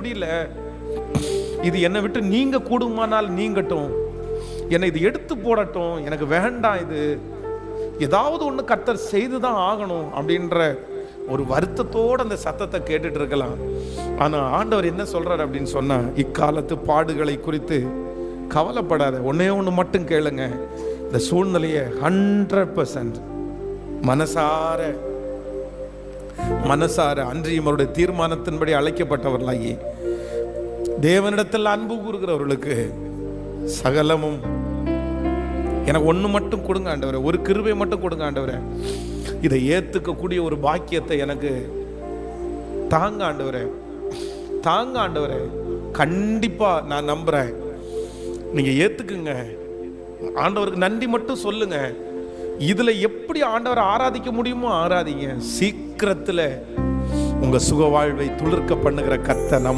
முடியல, இது என்னை விட்டு நீங்க கூடுமானால் நீங்கட்டும், என்னை இது எடுத்து போடட்டும், எனக்கு வேண்டாம், இது ஏதாவது ஒன்று கர்த்தர் செய்துதான் ஆகணும் அப்படின்ற ஒரு வருத்தத்தோடு அந்த சத்தத்தை கேட்டுட்டு இருக்கலாம். ஆனால் ஆண்டவர் என்ன சொல்றாரு அப்படின்னு சொன்னா, இக்காலத்து பாடுகளை குறித்து கவலைப்படாத, ஒன்னே ஒன்று மட்டும் கேளுங்க. இந்த சூழ்நிலையை 100% மனசார அன்றியும் அவருடைய தீர்மானத்தின்படி அழைக்கப்பட்டவர்களாகி தேவனிடத்தில் அன்பு கூறுகிறவர்களுக்கு சகலமும், எனக்கு ஒன்று மட்டும் கொடுங்க ஆண்டவரே, ஒரு கிருபை மட்டும் கொடுங்க ஆண்டவரே, இதை ஏற்றுக்கக்கூடிய ஒரு பாக்கியத்தை எனக்கு தாங்க ஆண்டவரே, தாங்க ஆண்டவரே. கண்டிப்பா நான் நம்புறேன், நீங்க ஏத்துக்குங்க. ஆண்டவருக்கு நன்றி மட்டும் சொல்லுங்க. இதுல எப்படி ஆண்டவரை ஆராதிக்க முடியுமோ ஆராதிங்க. சீக்கிரத்துல உங்க சுக வாழ்வை துளிர்க்க பண்ணுகிற கர்த்தர் நம்ம